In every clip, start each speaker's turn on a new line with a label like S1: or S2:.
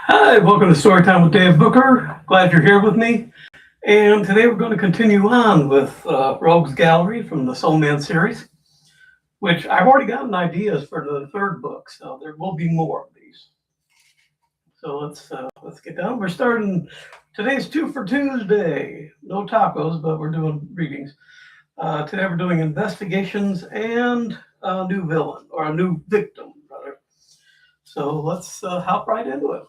S1: Hi, welcome to Storytime with Dave Booker. Glad you're here with me. And today we're going to continue on with Rogues Gallery from the Soul Man series, which I've already gotten ideas for the third book, so there will be more of these. So let's get down. We're starting. Today's Two for Tuesday. No tacos, but we're doing readings. Today we're doing investigations and a new villain, or a new victim, rather. So let's hop right into it.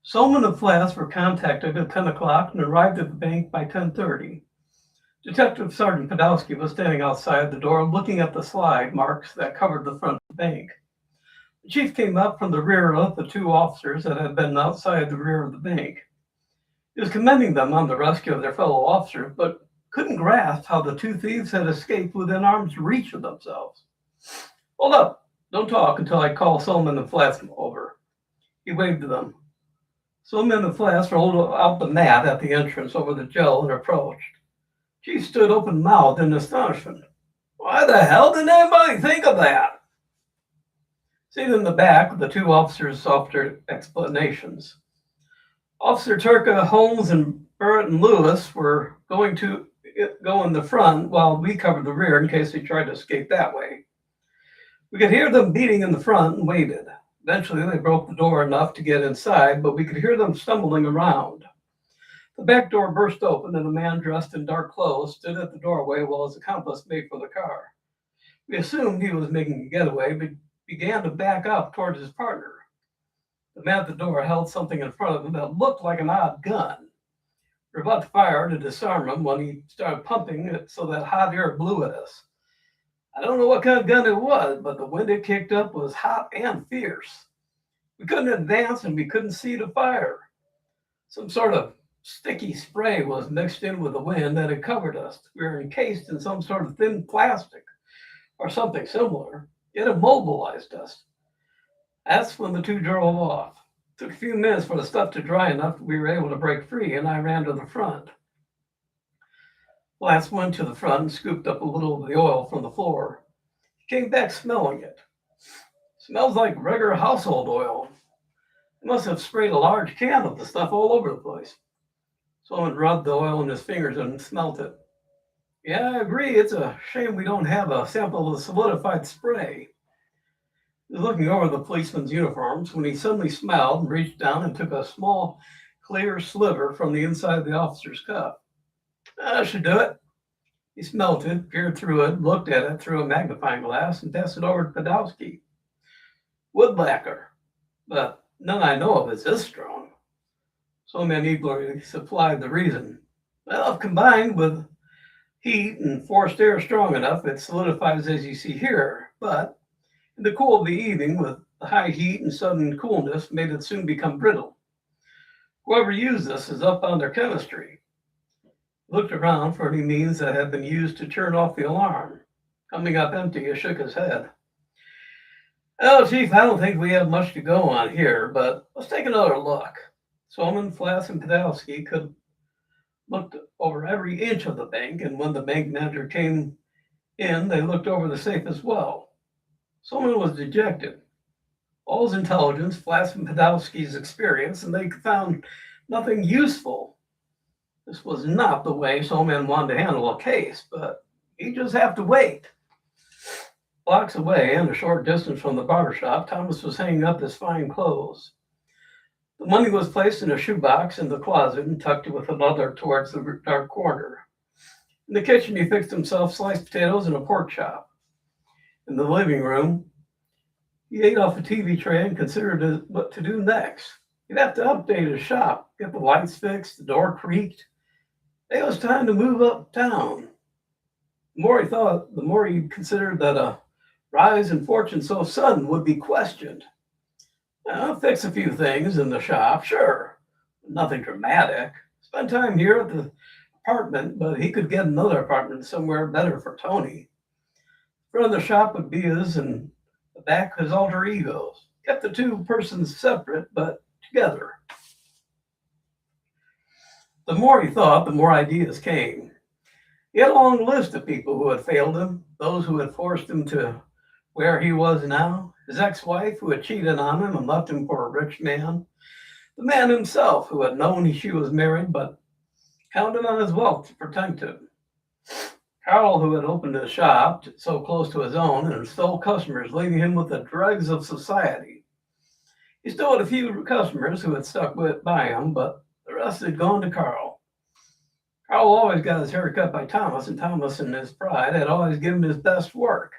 S1: Soleman and Flats were contacted at 10 o'clock and arrived at the bank by 10:30. Detective Sergeant Podolsky was standing outside the door looking at the slide marks that covered the front of the bank. The chief came up from the rear of the two officers that had been outside the rear of the bank. He was commending them on the rescue of their fellow officers, but couldn't grasp how the two thieves had escaped within arm's reach of themselves. Hold up, don't talk until I call Soleman and Flats over. He waved to them. Soleman and Flats rolled out the mat at the entrance over the jail and approached. Chief stood open-mouthed in astonishment. Why the hell didn't anybody think of that? Seated in the back, the two officers offered explanations. Officer Turka, Holmes, and Barrett and Lewis were going to go in the front while we covered the rear in case they tried to escape that way. We could hear them beating in the front and waited. Eventually, they broke the door enough to get inside, but we could hear them stumbling around. The back door burst open, and a man dressed in dark clothes stood at the doorway while his accomplice made for the car. We assumed he was making a getaway, but began to back up towards his partner. The man at the door held something in front of him that looked like an odd gun. We were about to fire to disarm him when he started pumping it so that hot air blew at us. I don't know what kind of gun it was, but the wind it kicked up was hot and fierce. We couldn't advance and we couldn't see to fire. Some sort of sticky spray was mixed in with the wind that had covered us. We were encased in some sort of thin plastic or something similar. It immobilized us. That's when the two drove off. It took a few minutes for the stuff to dry enough that we were able to break free, and I ran to the front. Flats went to the front and scooped up a little of the oil from the floor. He came back smelling it. Smells like regular household oil. He must have sprayed a large can of the stuff all over the place. Someone rubbed the oil in his fingers and smelt it. Yeah, I agree. It's a shame we don't have a sample of the solidified spray. He was looking over the policeman's uniforms when he suddenly smiled and reached down and took a small, clear sliver from the inside of the officer's cup. That should do it. He smelt it, peered through it, looked at it through a magnifying glass, and passed it over to Podolsky. Wood lacquer, but none I know of is this strong. Soleman eagerly supplied the reason. Well, if combined with heat and forced air strong enough, it solidifies as you see here, but in the cool of the evening, with the high heat and sudden coolness, made it soon become brittle. Whoever used this is up on their chemistry. Looked around for any means that had been used to turn off the alarm. Coming up empty, he shook his head. Well, Chief, I don't think we have much to go on here, but let's take another look. Soleman, Flats, and Podolsky could looked over every inch of the bank, and when the bank manager came in, they looked over the safe as well. Soleman was dejected. All his intelligence, Flats and Podolsky's experience, and they found nothing useful. This was not the way Soleman wanted to handle a case, but he'd just have to wait. Blocks away and a short distance from the barber shop, Thomas was hanging up his fine clothes. The money was placed in a shoebox in the closet and tucked with another towards the dark corner. In the kitchen, he fixed himself sliced potatoes and a pork chop. In the living room, he ate off a TV tray and considered what to do next. He'd have to update his shop, get the lights fixed, the door creaked. It was time to move uptown. The more he thought, the more he considered that a rise in fortune so sudden would be questioned. I'll fix a few things in the shop, sure. Nothing dramatic. Spend time here at the apartment, but he could get another apartment somewhere better for Tony. The front of the shop would be his, and the back his alter egos. Kept the two persons separate, but together. The more he thought, the more ideas came. He had a long list of people who had failed him, those who had forced him to where he was now, his ex-wife who had cheated on him and left him for a rich man, the man himself who had known she was married but counted on his wealth to protect him, Carl who had opened a shop so close to his own and stole customers, leaving him with the dregs of society. He still had a few customers who had stuck by him, but the rest had gone to Carl. Carl always got his hair cut by Thomas, and Thomas, in his pride, had always given his best work.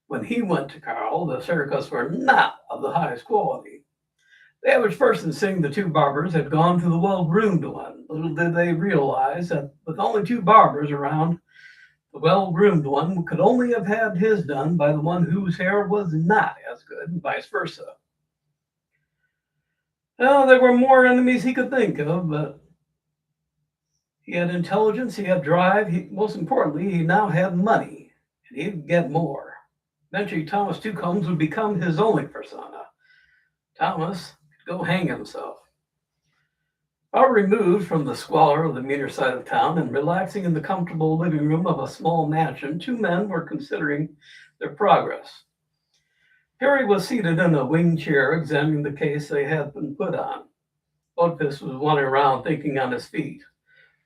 S1: When he went to Carl, the haircuts were not of the highest quality. The average person seeing the two barbers had gone to the well-groomed one. Little did they realize that with only two barbers around, the well-groomed one could only have had his done by the one whose hair was not as good, and vice versa. Well, there were more enemies he could think of, but he had intelligence, he had drive, most importantly, he now had money, and he'd get more. Eventually, Thomas Two Combs would become his only persona. Thomas could go hang himself. Far removed from the squalor of the meaner side of town and relaxing in the comfortable living room of a small mansion, two men were considering their progress. Harry was seated in a wing chair examining the case they had been put on. Oedipus was wandering around thinking on his feet.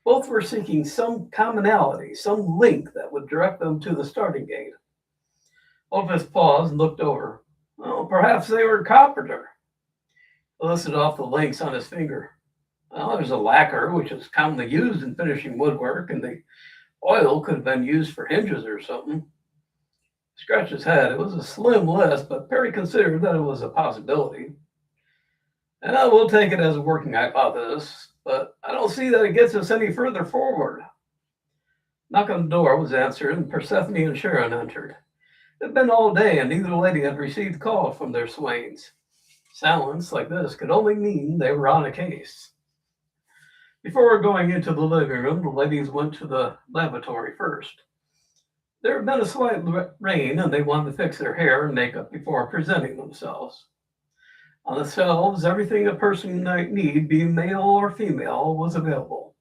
S1: Both were seeking some commonality, some link that would direct them to the starting gate. Oedipus paused and looked over. Well, perhaps they were carpenter. He listed off the links on his finger. Well, there's a lacquer, which is commonly used in finishing woodwork, and the oil could have been used for hinges or something. He scratched his head. It was a slim list, but Perry considered that it was a possibility. And we'll take it as a working hypothesis, but I don't see that it gets us any further forward. Knock on the door was answered, and Persephone and Sharon entered. It had been all day, and neither lady had received call from their swains. Silence like this could only mean they were on a case. Before going into the living room, the ladies went to the lavatory first. There had been a slight rain, and they wanted to fix their hair and makeup before presenting themselves. On the shelves, everything a person might need, be male or female, was available.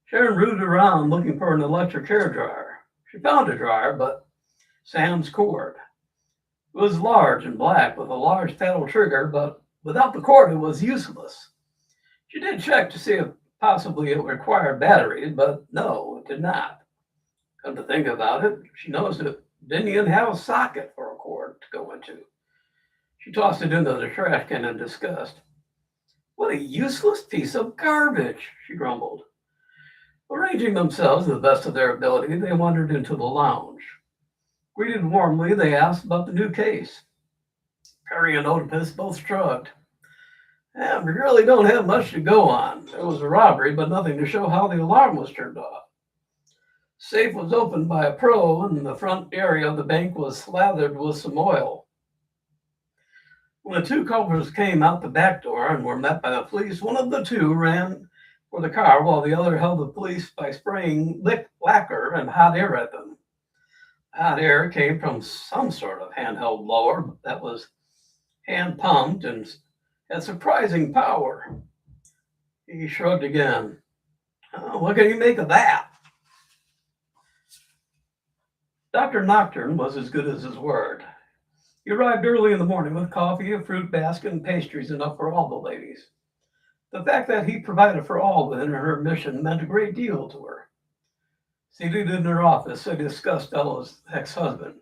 S1: Sharon rooted around looking for an electric hair dryer. She found a dryer, but sans cord. It was large and black with a large paddle trigger, but without the cord, it was useless. She did check to see if possibly it required batteries, but no, it did not. Come to think about it, she noticed it didn't even have a socket for a cord to go into. She tossed it into the trash can in disgust. What a useless piece of garbage, she grumbled. Arranging themselves to the best of their ability, they wandered into the lounge. Greeted warmly, they asked about the new case. Perry and Oedipus both shrugged. We really don't have much to go on. There was a robbery, but nothing to show how the alarm was turned off. Safe was opened by a pro, and the front area of the bank was slathered with some oil. When the two culprits came out the back door and were met by the police, one of the two ran for the car while the other held the police by spraying lacquer and hot air at them. Hot air came from some sort of handheld blower that was hand pumped and had surprising power. He shrugged again. What can you make of that? Dr. Nocturne was as good as his word. He arrived early in the morning with coffee, a fruit basket, and pastries enough for all the ladies. The fact that he provided for all within her mission meant a great deal to her. Seated in her office, they discussed Ella's ex-husband.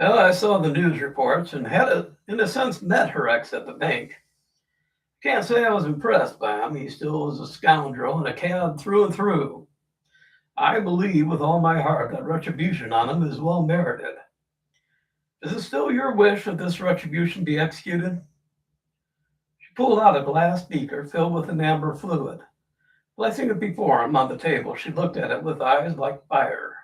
S1: Well, I saw the news reports and had, in a sense, met her ex at the bank. Can't say I was impressed by him. He still is a scoundrel and a cad through and through. I believe with all my heart that retribution on him is well merited. Is it still your wish that this retribution be executed? She pulled out a glass beaker filled with an amber fluid. Placing it before him on the table, she looked at it with eyes like fire.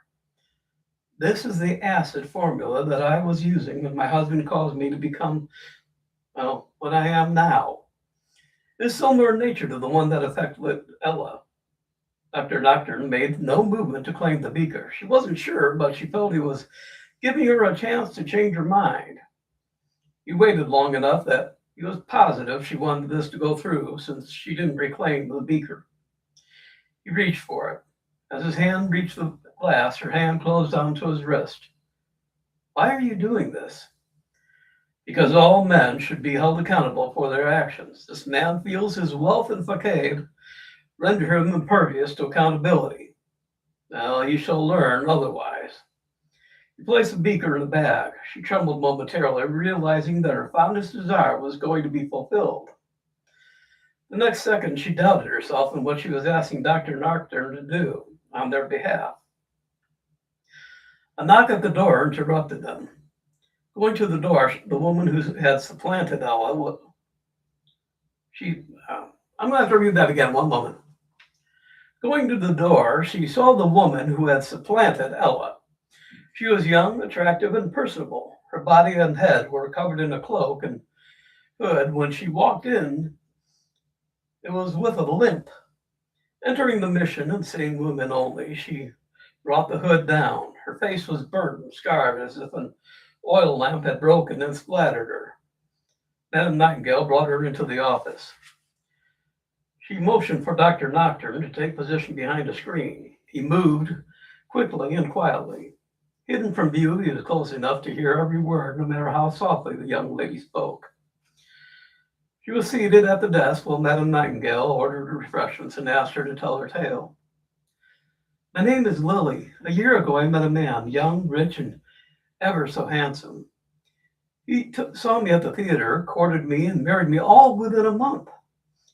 S1: This is the acid formula that I was using when my husband caused me to become, well, what I am now. It is similar in nature to the one that affected Ella. Dr. Nocturne made no movement to claim the beaker. She wasn't sure, but she felt he was giving her a chance to change her mind. He waited long enough that he was positive she wanted this to go through, since she didn't reclaim the beaker. He reached for it. As his hand reached the glass, her hand closed onto his wrist. Why are you doing this? because all men should be held accountable for their actions. This man feels his wealth and facade render him impervious to accountability. Now he shall learn otherwise. He placed the beaker in the bag. She trembled momentarily, realizing that her fondest desire was going to be fulfilled. The next second, she doubted herself and what she was asking Dr. Nocturne to do on their behalf. A knock at the door interrupted them. Going to the door, the woman who had supplanted Ella, I'm going to have to read that again, one moment. Going to the door, she saw the woman who had supplanted Ella. She was young, attractive, and personable. Her body and head were covered in a cloak and hood. When she walked in, it was with a limp. Entering the mission and seeing women only, she brought the hood down. Her face was burnt and scarred as if an oil lamp had broken and splattered her. Madam Nightengale brought her into the office. She motioned for Dr. Nocturne to take position behind a screen. He moved quickly and quietly. Hidden from view, he was close enough to hear every word, no matter how softly the young lady spoke. She was seated at the desk while Madam Nightengale ordered refreshments and asked her to tell her tale. My name is Lily. A year ago, I met a man, young, rich, and ever so handsome. He saw me at the theater, courted me, and married me all within a month.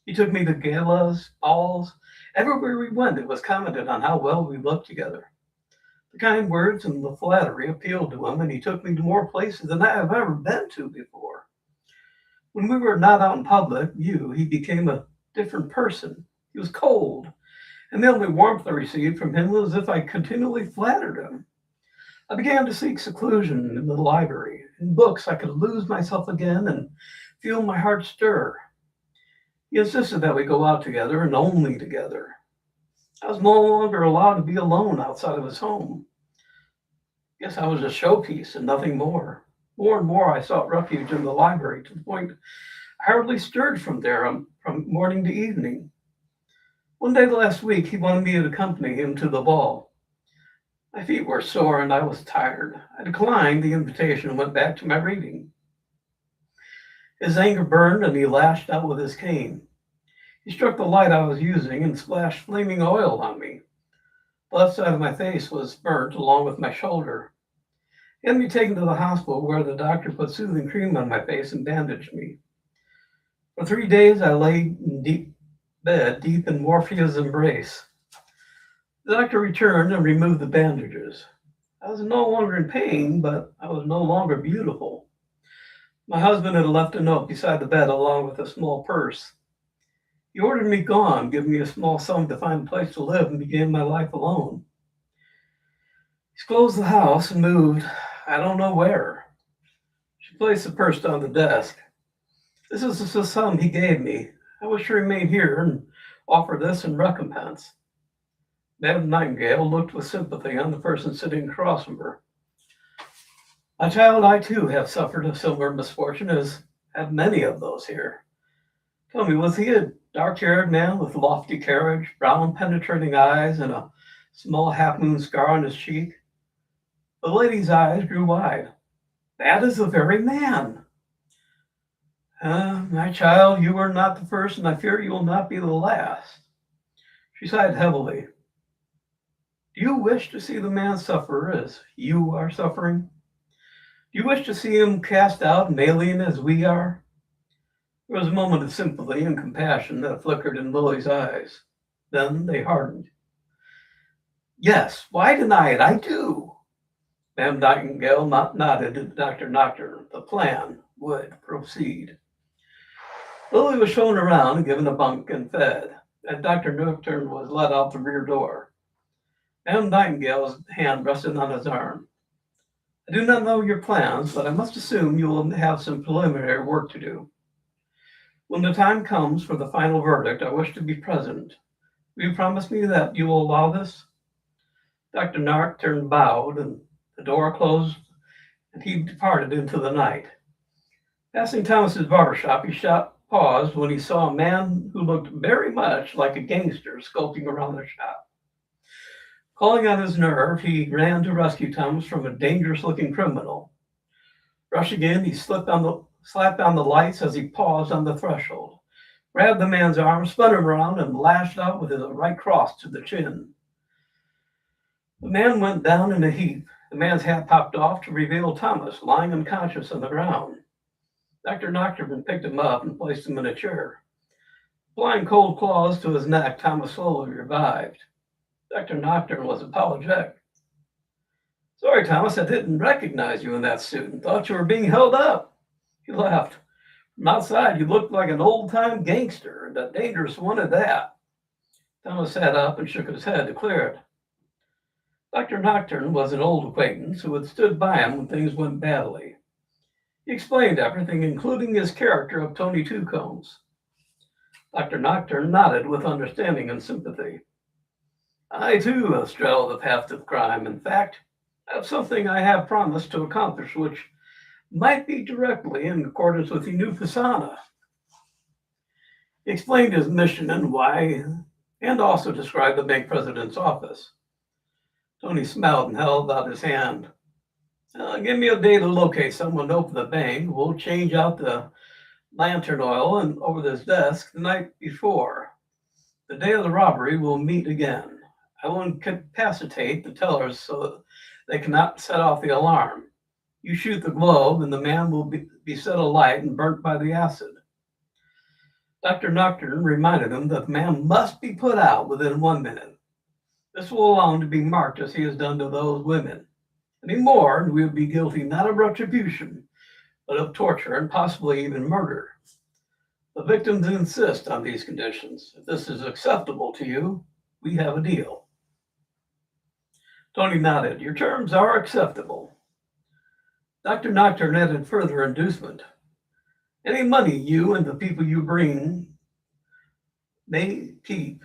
S1: He took me to galas, balls. Everywhere we went, it was commented on how well we looked together. The kind words and the flattery appealed to him, and he took me to more places than I have ever been to before. When we were not out in public view, he became a different person. He was cold, and the only warmth I received from him was if I continually flattered him. I began to seek seclusion in the library. In books, I could lose myself again and feel my heart stir. He insisted that we go out together and only together. I was no longer allowed to be alone outside of his home. Guess I was a showpiece and nothing more. More and more, I sought refuge in the library to the point I hardly stirred from there from morning to evening. One day last week, he wanted me to accompany him to the ball. My feet were sore and I was tired. I declined the invitation and went back to my reading. His anger burned and he lashed out with his cane. He struck the light I was using and splashed flaming oil on me. The left side of my face was burnt along with my shoulder. He had me taken to the hospital where the doctor put soothing cream on my face and bandaged me. For 3 days, I lay in deep in Morphea's embrace. The doctor returned and removed the bandages. I was no longer in pain, but I was no longer beautiful. My husband had left a note beside the bed along with a small purse. He ordered me gone, giving me a small sum to find a place to live and begin my life alone. He's closed the house and moved, I don't know where. She placed the purse on the desk. This is the sum he gave me. I wish to remain here and offer this in recompense. Madam Nightengale looked with sympathy on the person sitting across from her. My child, I too have suffered a similar misfortune, as have many of those here. Tell me, was he a dark-haired man with lofty carriage, brown penetrating eyes, and a small half-moon scar on his cheek? The lady's eyes grew wide. That is the very man. My child, you are not the first, and I fear you will not be the last. She sighed heavily. Do you wish to see the man suffer as you are suffering? Do you wish to see him cast out and alien as we are? There was a moment of sympathy and compassion that flickered in Lily's eyes. Then they hardened. Yes, why deny it? I do. Madam Nightengale nodded to Dr. Nocturne. The plan would proceed. Lily was shown around and given a bunk and fed, and Dr. Nocturne was let out the rear door. Madam Nightingale's hand rested on his arm. I do not know your plans, but I must assume you will have some preliminary work to do. When the time comes for the final verdict, I wish to be present. Will you promise me that you will allow this? Dr. Nocturne bowed, and the door closed, and he departed into the night. Passing Thomas's barber shop, he paused when he saw a man who looked very much like a gangster skulking around the shop. Calling on his nerve, he ran to rescue Thomas from a dangerous-looking criminal. Rushing in, he slapped on the lights as he paused on the threshold, grabbed the man's arm, spun him around, and lashed out with his right cross to the chin. The man went down in a heap. The man's hat popped off to reveal Thomas lying unconscious on the ground. Dr. Nocturne picked him up and placed him in a chair. Applying cold claws to his neck, Thomas slowly revived. Dr. Nocturne was apologetic. "Sorry, Thomas, I didn't recognize you in that suit and thought you were being held up." He laughed. "From outside, you looked like an old-time gangster, and a dangerous one at that." Thomas sat up and shook his head to clear it. Dr. Nocturne was an old acquaintance who had stood by him when things went badly. He explained everything, including his character of Tony Twocombs. Dr. Nocturne nodded with understanding and sympathy. "I, too, have straddled the path of crime. In fact, I have something I have promised to accomplish, which might be directly in accordance with the new persona." He explained his mission and why, and also described the bank president's office. Tony smiled and held out his hand. "Give me a day to locate someone to open the bank. We'll change out the lantern oil and over this desk the night before. The day of the robbery, we'll meet again. I will incapacitate the tellers so that they cannot set off the alarm. You shoot the globe, and the man will be set alight and burnt by the acid." Dr. Nocturne reminded him that the man must be put out within 1 minute. This will allow him to be marked as he has done to those women. Any more, and we would be guilty not of retribution, but of torture and possibly even murder. The victims insist on these conditions. If this is acceptable to you, we have a deal. Tony nodded. "Your terms are acceptable." Dr. Nocturne added further inducement. "Any money you and the people you bring may keep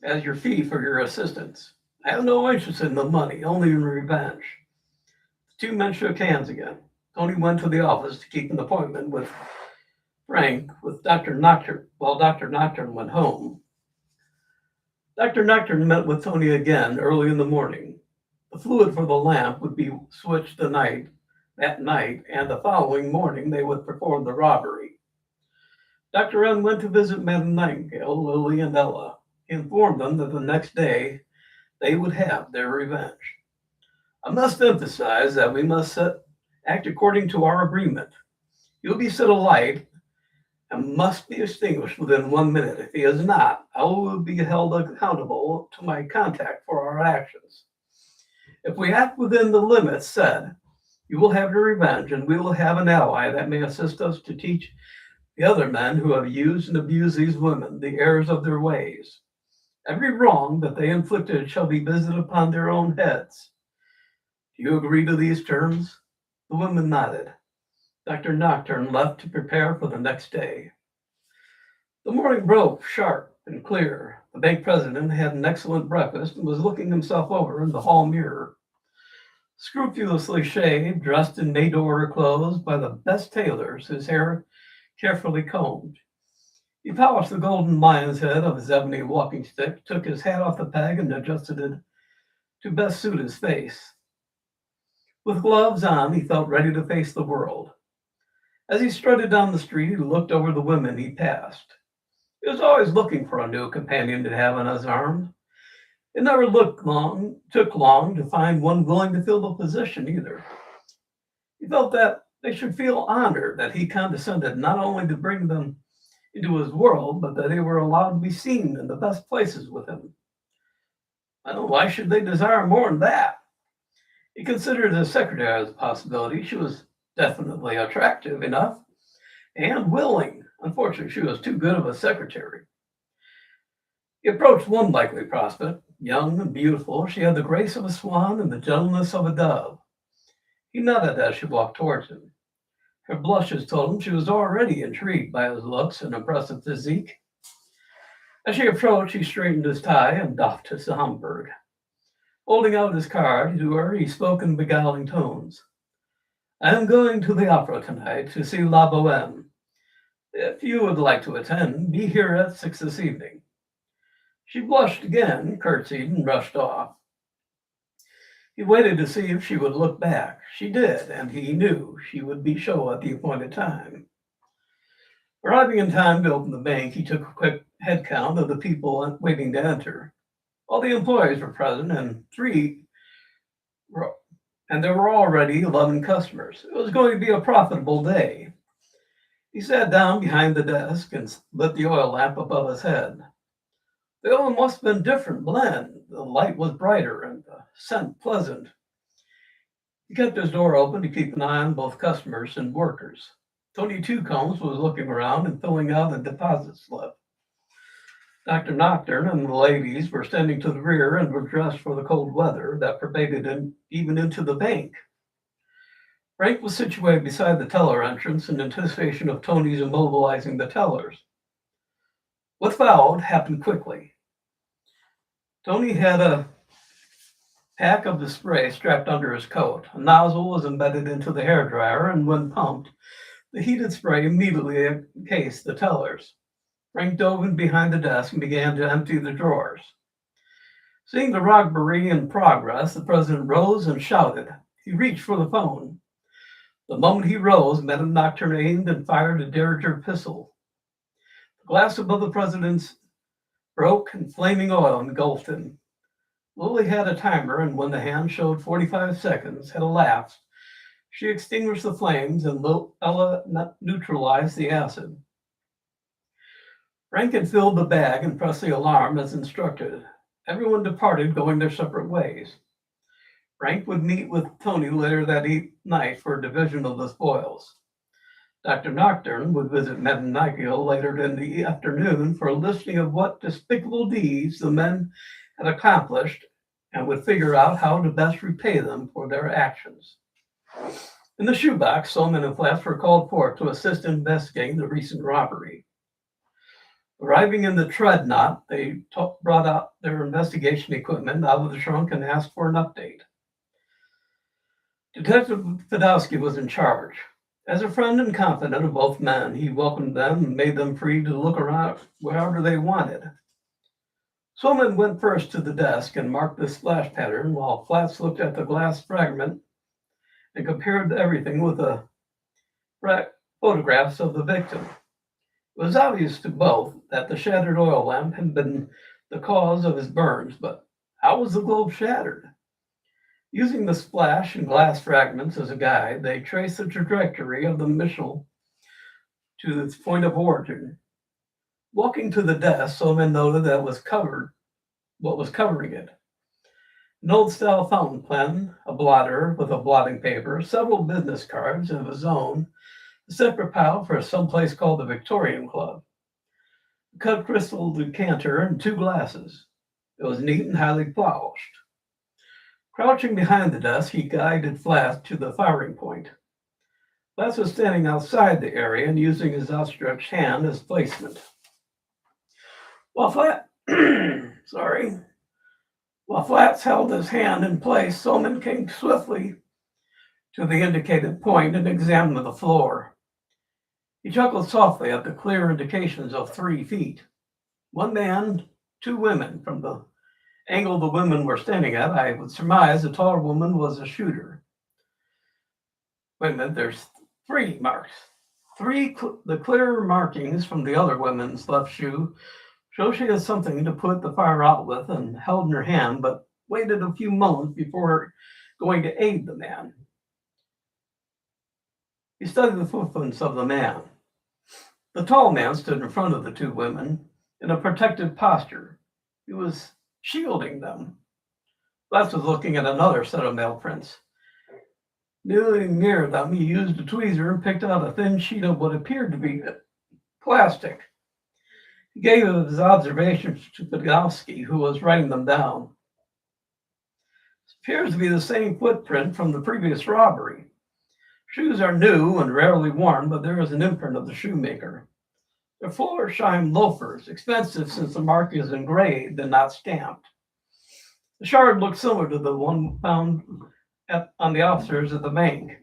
S1: as your fee for your assistance. I have no interest in the money, only in revenge." The two men shook hands again. Tony went to the office to keep an appointment with Frank with Dr. Nocturne while Dr. Nocturne went home. Dr. Nocturne met with Tony again early in the morning. The fluid for the lamp would be switched that night, and the following morning they would perform the robbery. Dr. N went to visit Madam Nightengale, Lily, and Ella. He informed them that the next day they would have their revenge. "I must emphasize that we must act according to our agreement. You'll be set alight and must be extinguished within 1 minute. If he is not, I will be held accountable to my contact for our actions. If we act within the limits set, you will have your revenge, and we will have an ally that may assist us to teach the other men who have used and abused these women the errors of their ways. Every wrong that they inflicted shall be visited upon their own heads. Do you agree to these terms?" The women nodded. Dr. Nocturne left to prepare for the next day. The morning broke sharp and clear. The bank president had an excellent breakfast and was looking himself over in the hall mirror. Scrupulously shaved, dressed in made-to-order clothes by the best tailors, his hair carefully combed. He polished the golden lion's head of his ebony walking stick, took his hat off the peg, and adjusted it to best suit his face. With gloves on, he felt ready to face the world. As he strutted down the street, he looked over the women he passed. He was always looking for a new companion to have on his arm. It never took long to find one willing to fill the position either. He felt that they should feel honored that he condescended not only to bring them into his world, but that they were allowed to be seen in the best places with him. Well, why should they desire more than that? He considered his secretary as a possibility. She was definitely attractive enough and willing. Unfortunately, she was too good of a secretary. He approached one likely prospect, young and beautiful. She had the grace of a swan and the gentleness of a dove. He nodded as she walked towards him. Her blushes told him she was already intrigued by his looks and impressive physique. As she approached, he straightened his tie and doffed his Homburg. Holding out his card to her, he spoke in beguiling tones. "I am going to the opera tonight to see La Boheme. If you would like to attend, be here at 6 this evening." She blushed again, curtsied, and rushed off. He waited to see if she would look back. She did, and he knew she would be show at the appointed time. Arriving in time to open the bank, he took a quick head count of the people waiting to enter. All the employees were present, and there were already 11 customers. It was going to be a profitable day. He sat down behind the desk and lit the oil lamp above his head. The oil must have been different blend. The light was brighter and the scent pleasant. He kept his door open to keep an eye on both customers and workers. Tony Twocombs was looking around and filling out a deposit slip. Dr. Nocturne and the ladies were standing to the rear and were dressed for the cold weather that pervaded even into the bank. Frank was situated beside the teller entrance in anticipation of Tony's immobilizing the tellers. What followed happened quickly. Tony had a pack of the spray strapped under his coat. A nozzle was embedded into the hairdryer, and when pumped, the heated spray immediately encased the tellers. Frank dove in behind the desk and began to empty the drawers. Seeing the robbery in progress, the president rose and shouted. He reached for the phone. The moment he rose, Madam Nocturne aimed and fired a Derringer pistol. The glass above the president's broke and flaming oil engulfed him. Lily had a timer, and when the hand showed 45 seconds had elapsed, she extinguished the flames and Ella neutralized the acid. Frank had filled the bag and pressed the alarm as instructed. Everyone departed, going their separate ways. Frank would meet with Tony later that night for a division of the spoils. Dr. Nocturne would visit Madam Nightengale later in the afternoon for a listing of what despicable deeds the men had accomplished and would figure out how to best repay them for their actions. In the shoebox, Soleman and Flats were called forth to assist in investigating the recent robbery. Arriving in the tread knot, they brought out their investigation equipment out of the trunk and asked for an update. Detective Fedowski was in charge. As a friend and confidant of both men, he welcomed them and made them free to look around wherever they wanted. Soleman went first to the desk and marked the splash pattern, while Flats looked at the glass fragment and compared everything with the photographs of the victim. It was obvious to both that the shattered oil lamp had been the cause of his burns, but how was the globe shattered? Using the splash and glass fragments as a guide, they traced the trajectory of the missile to its point of origin. Walking to the desk, Soleman noted that what was covering it. An old-style fountain pen, a blotter with a blotting paper, several business cards of his own, a separate pile for someplace called the Victorian Club, a cut crystal decanter, and 2 glasses. It was neat and highly polished. Crouching behind the desk, he guided Flats to the firing point. Flats was standing outside the area and using his outstretched hand as placement. While Flats held his hand in place, Soleman came swiftly to the indicated point and examined the floor. He chuckled softly at the clear indications of 3 feet. 1 man, 2 women. From the angle the women were standing at, I would surmise the taller woman was a shooter. Wait a minute, there's 3 marks. The clear markings from the other woman's left shoe show she had something to put the fire out with and held in her hand, but waited a few moments before going to aid the man. He studied the footprints of the man. The tall man stood in front of the 2 women in a protective posture. He was shielding them. Flats was looking at another set of nail prints. Kneeling near them, he used a tweezer and picked out a thin sheet of what appeared to be plastic. He gave his observations to Fedowski, who was writing them down. It appears to be the same footprint from the previous robbery. Shoes are new and rarely worn, but there is an imprint of the shoemaker. They're Florsheim loafers, expensive since the mark is engraved and not stamped. The shard looks similar to the one found on the officers at the bank.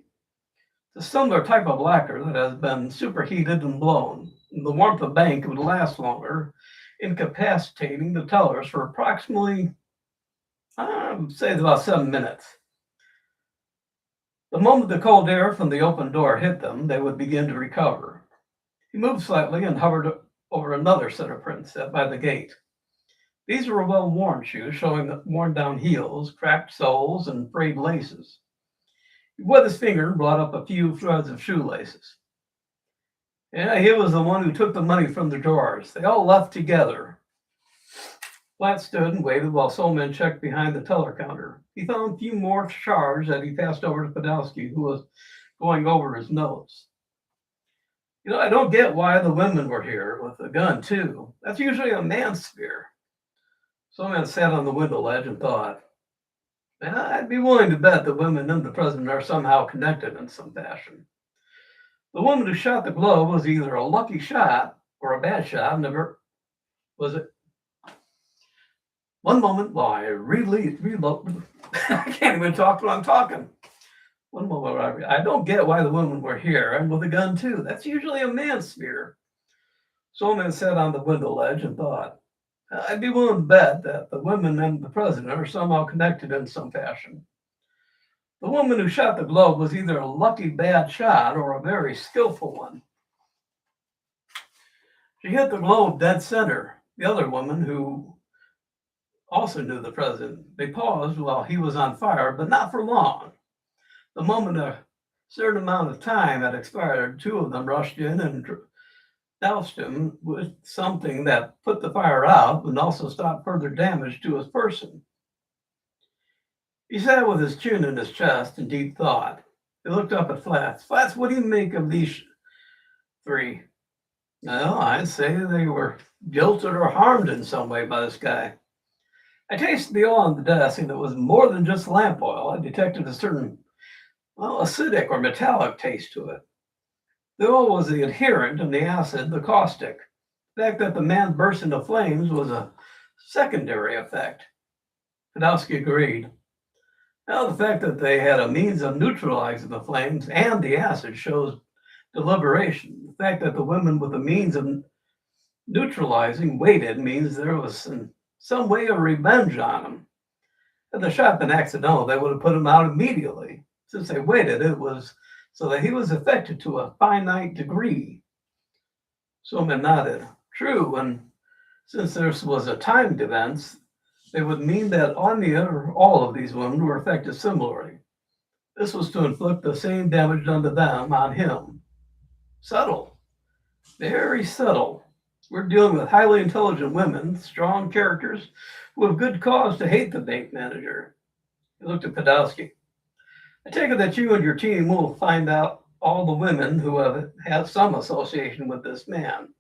S1: It's a similar type of lacquer that has been superheated and blown. The warmth of the bank would last longer, incapacitating the tellers for approximately, say, about 7 minutes. The moment the cold air from the open door hit them, they would begin to recover. He moved slightly and hovered over another set of prints set by the gate. These were well-worn shoes, showing worn-down heels, cracked soles, and frayed laces. He wet his finger and brought up a few threads of shoelaces. Yeah, he was the one who took the money from the drawers. They all left together. Flats stood and waited while Soleman checked behind the teller counter. He found a few more shards that he passed over to Podolsky, who was going over his notes. I don't get why the women were here with a gun, too. That's usually a man's sphere. Soleman sat on the window ledge and thought. I'd be willing to bet the women and the president are somehow connected in some fashion. The woman who shot the glove was either a lucky shot or a bad shot, never was it. One moment while I reload. I can't even talk when I'm talking. One moment, I don't get why the women were here, and with a gun too. That's usually a man's sphere. Soleman sat on the window ledge and thought. I'd be willing to bet that the women and the president are somehow connected in some fashion. The woman who shot the glove was either a lucky bad shot or a very skillful one. She hit the glove dead center. The other woman, who also knew the president, they paused while he was on fire, but not for long. The moment a certain amount of time had expired, two of them rushed in and doused him with something that put the fire out and also stopped further damage to his person. He sat with his chin in his chest in deep thought. He looked up at Flats. Flats, what do you make of these three? Well, I'd say they were jilted or harmed in some way by this guy. I tasted the oil on the desk, and it was more than just lamp oil. I detected a certain, acidic or metallic taste to it. The oil was the adherent and the acid the caustic. The fact that the man burst into flames was a secondary effect. Podolsky agreed. Now, the fact that they had a means of neutralizing the flames and the acid shows deliberation. The fact that the women with the means of neutralizing waited means there was some way of revenge on him. Had the shot been accidental, they would have put him out immediately. Since they waited, it was so that he was affected to a finite degree. Soleman nodded. True, and since there was a timed event, they would mean that Anya or all of these women were affected similarly. This was to inflict the same damage done to them on him. Subtle. Very subtle. We're dealing with highly intelligent women, strong characters, who have good cause to hate the bank manager. He looked at Podolsky. I take it that you and your team will find out all the women who have had some association with this man.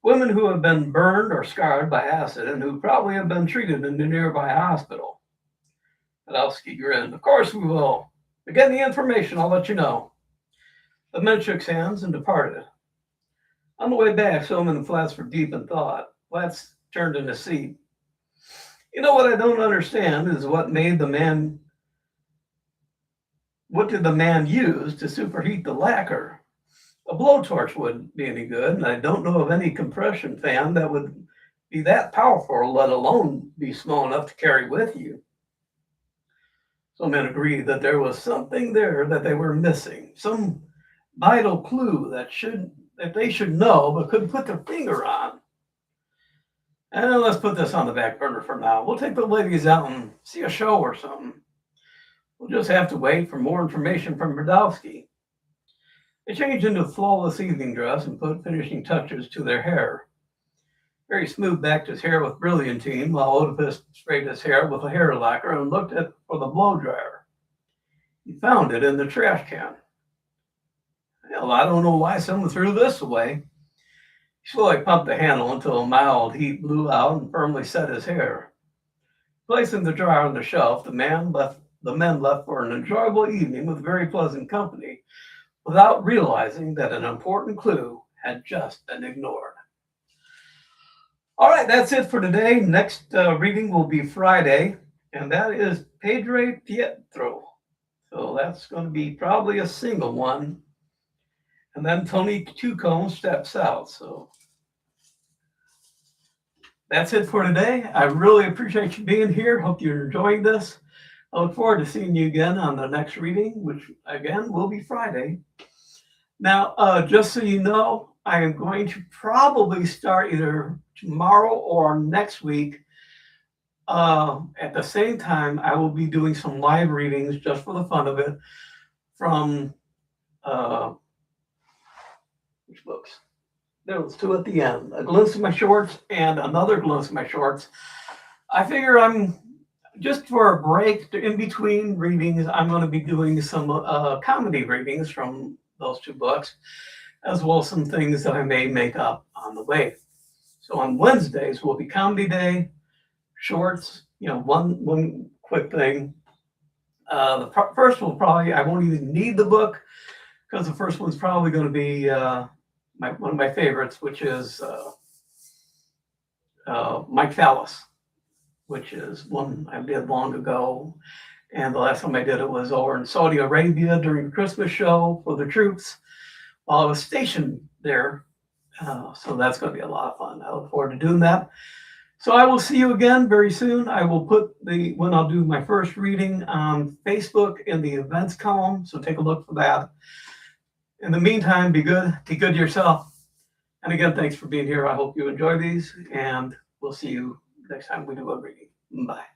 S1: Women who have been burned or scarred by acid and who probably have been treated in the nearby hospital. Podolsky grinned. Of course we will. If we get any information, I'll let you know. The men shook hands and departed. On the way back, Soleman and Flats were deep in thought. Flats turned in his seat. What I don't understand is what did the man use to superheat the lacquer? A blowtorch wouldn't be any good, and I don't know of any compression fan that would be that powerful, let alone be small enough to carry with you. Some men agreed that there was something there that they were missing, some vital clue that they should know but couldn't put their finger on. And let's put this on the back burner for now. We'll take the ladies out and see a show or something. We'll just have to wait for more information from Podolsky. They changed into a flawless evening dress and put finishing touches to their hair. Harry smoothed back his hair with brilliantine while Oedipus sprayed his hair with a hair lacquer and looked for the blow dryer. He found it in the trash can. Hell, I don't know why someone threw this away. He slowly pumped the handle until a mild heat blew out and firmly set his hair. Placing the dryer on the shelf, the men left for an enjoyable evening with very pleasant company, without realizing that an important clue had just been ignored. All right, that's it for today. Next reading will be Friday, and that is Padre Pietro. So that's going to be probably a single one. And then Tony Tucone steps out. So that's it for today. I really appreciate you being here. Hope you're enjoying this. I look forward to seeing you again on the next reading, which again will be Friday. Now, just so you know, I am going to probably start either tomorrow or next week. At the same time, I will be doing some live readings just for the fun of it from which books? There was two at the end. A glimpse of my shorts and another glimpse of my shorts. I figure I'm just for a break in between readings, I'm going to be doing some comedy readings from those two books, as well as some things that I may make up on the way. So on Wednesdays will be comedy day, shorts, one quick thing. The first one I won't even need the book because the first one's probably going to be one of my favorites, which is Mike Fallis, which is one I did long ago. And the last time I did it was over in Saudi Arabia during the Christmas show for the troops while I was stationed there. So that's going to be a lot of fun. I look forward to doing that. So I will see you again very soon. I will put when I'll do my first reading on Facebook in the events column. So take a look for that. In the meantime, be good. Be good to yourself. And again, thanks for being here. I hope you enjoy these, and we'll see you next time we do a reading. Bye.